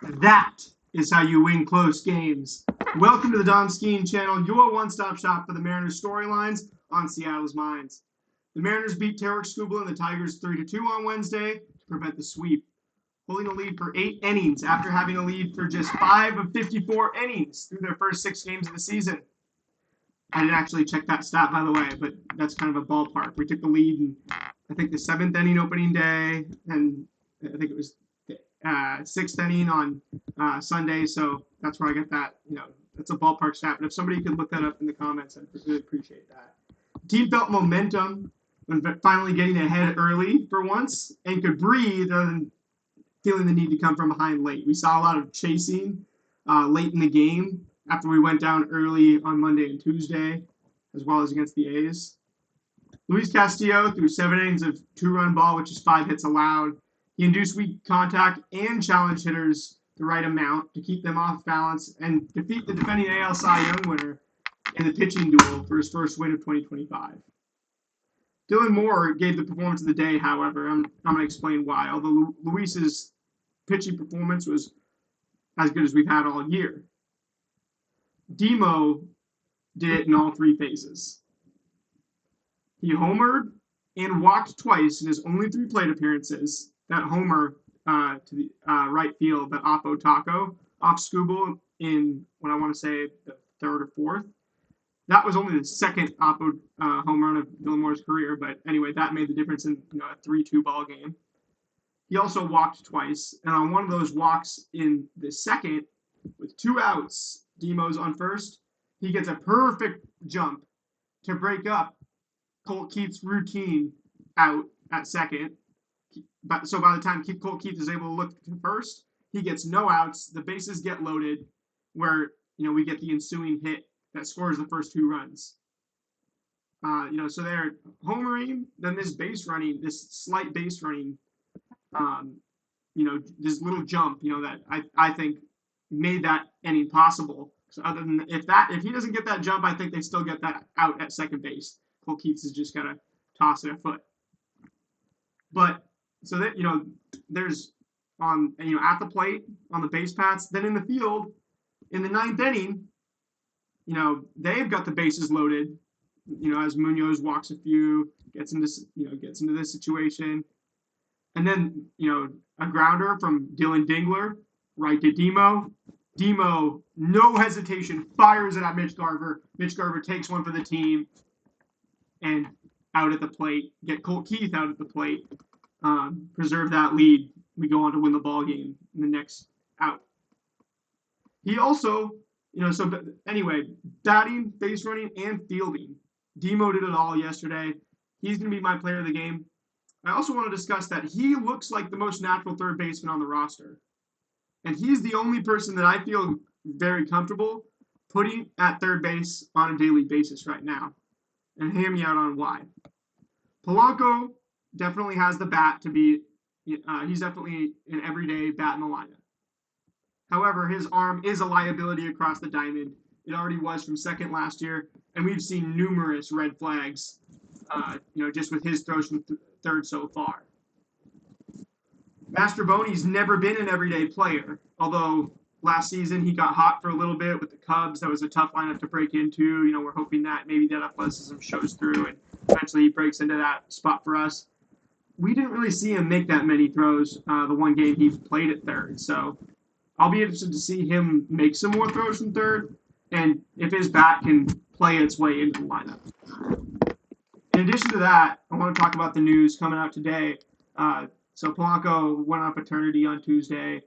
That is how you win close games. Welcome to the Don Skeen Channel, your one-stop shop for the Mariners storylines on Seattle's minds. The Mariners beat Tarik Skubal and the Tigers 3-2 on Wednesday to prevent the sweep, holding a lead for 8 innings after having a lead for just 5 of 54 innings through their first 6 games of the season. I didn't actually check that stat, by the way, but that's kind of a ballpark. We took the lead in, I think, the 7th inning opening day, and I think it was 6th inning on Sunday, so that's where I get that. That's a ballpark stat. But if somebody could look that up in the comments, I'd really appreciate that. The team felt momentum when finally getting ahead early for once and could breathe rather than feeling the need to come from behind late. We saw a lot of chasing late in the game after we went down early on Monday and Tuesday, as well as against the A's. Luis Castillo threw 7 innings of 2-run ball, which is 5 hits allowed. He induced weak contact and challenged hitters the right amount to keep them off balance and defeat the defending AL Cy Young winner in the pitching duel for his first win of 2025. Dylan Moore gave the performance of the day, however. I'm going to explain why. Although Luis's pitching performance was as good as we've had all year, Demo did it in all 3 phases. He homered and walked twice in his only 3 plate appearances. That homer to the right field, that Oppo Taco off Skubal in what I want to say the 3rd or 4th. That was only the 2nd Oppo home run of Dylan Moore's career, but anyway, that made the difference in a 3-2 ball game. He also walked twice, and on one of those walks in the 2nd, with 2 outs, Demo's on first, he gets a perfect jump to break up Colt Keith's routine out at 2nd. So by the time Colt Keith is able to look to first, he gets no outs. The bases get loaded, where we get the ensuing hit that scores the first 2 runs. So they're homering, then this slight base running, this little jump, that I think made that inning possible. So other than if he doesn't get that jump, I think they still get that out at second base. Colt Keith is just gotta toss it a foot. But so that there's at the plate on the base paths, then in the field in the 9th inning, they've got the bases loaded. As Munoz walks a few, gets into this situation, and then a grounder from Dylan Dingler right to Demo. Demo, no hesitation, fires it at Mitch Garver. Mitch Garver takes one for the team, and out at the plate, get Colt Keith out at the plate, preserve that lead. We go on to win the ball game in the next out. He also, batting, base running, and fielding. Demo did it all yesterday. He's going to be my player of the game. I also want to discuss that he looks like the most natural third baseman on the roster. And he's the only person that I feel very comfortable putting at third base on a daily basis right now. And hear me out on why. Polanco definitely has the bat to be, he's definitely an everyday bat in the lineup. However, his arm is a liability across the diamond. It already was from 2nd last year, and we've seen numerous red flags, just with his throws from 3rd so far. Mastrobuoni's never been an everyday player, although last season he got hot for a little bit with the Cubs. That was a tough lineup to break into. We're hoping that maybe that athleticism shows through and eventually he breaks into that spot for us. We didn't really see him make that many throws the one game he played at 3rd, so I'll be interested to see him make some more throws from 3rd and if his bat can play its way into the lineup. In addition to that, I want to talk about the news coming out today. So Polanco went on paternity on Tuesday.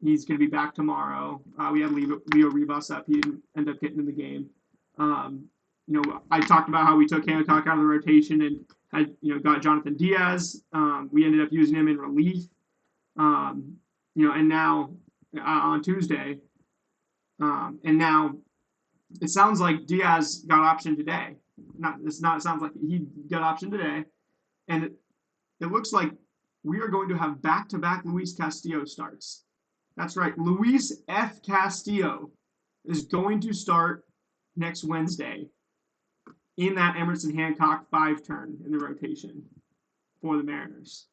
He's going to be back tomorrow. We had Leo Rivas up. He didn't end up getting in the game. I talked about how we took Hancock out of the rotation and had got Jonathan Diaz. We ended up using him in relief. And now on Tuesday. And now it sounds like Diaz got optioned today. It sounds like he got optioned today. And it looks like we are going to have back-to-back Luis Castillo starts. That's right. Luis F. Castillo is going to start next Wednesday in that Emerson Hancock 5 turn in the rotation for the Mariners.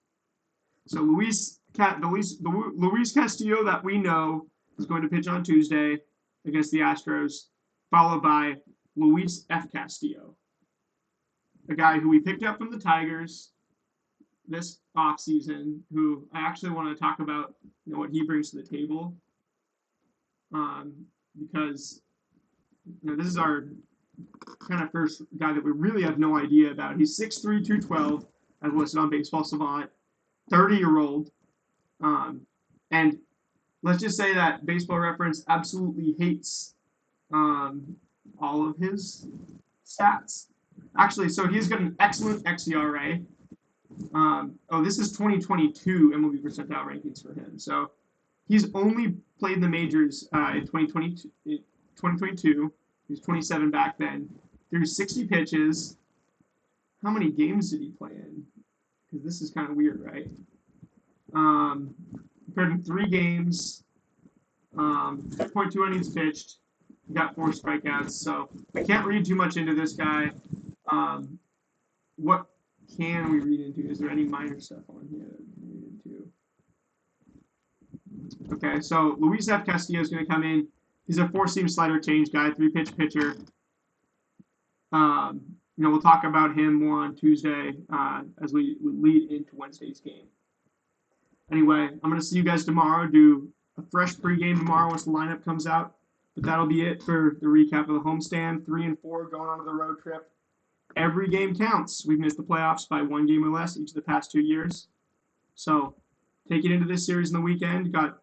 So Luis Castillo that we know is going to pitch on Tuesday against the Astros, followed by Luis F. Castillo, a guy who we picked up from the Tigers this offseason, who I actually want to talk about, what he brings to the table, because this is our kind of first guy that we really have no idea about. He's 6'3", 212, as listed on Baseball Savant, 30-year-old, and let's just say that Baseball Reference absolutely hates all of his stats. Actually, so he's got an excellent xERA. This is 2022 MLB percentile rankings for him. So he's only played in the majors in 2022. He was 27 back then. Threw 60 pitches. How many games did he play in? Because this is kind of weird, right? Played in 3 games. 2.2 innings pitched. He got 4 strikeouts. So I can't read too much into this guy. What can we read into? Is there any minor stuff on here that we can read into? Okay, so Luis F. Castillo is going to come in. He's a 4-seam slider change guy, 3-pitch pitcher. We'll talk about him more on Tuesday as we lead into Wednesday's game. Anyway, I'm going to see you guys tomorrow. Do a fresh pregame tomorrow once the lineup comes out. But that'll be it for the recap of the homestand. 3-4 going on to the road trip. Every game counts. We've missed the playoffs by 1 game or less each of the past 2 years. So take it into this series in the weekend. You got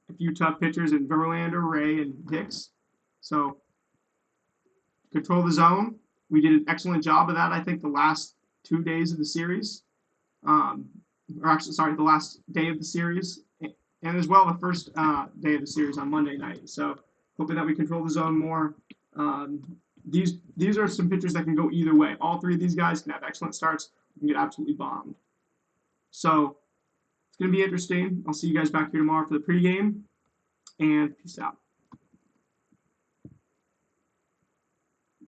a few tough pitchers in Verlander, Ray, and Hicks. So control the zone. We did an excellent job of that, I think, the last 2 days of the series. The last day of the series. And as well the first day of the series on Monday night. So hoping that we control the zone more. These are some pitchers that can go either way. All 3 of these guys can have excellent starts and get absolutely bombed. So it's going to be interesting. I'll see you guys back here tomorrow for the pregame, and peace out.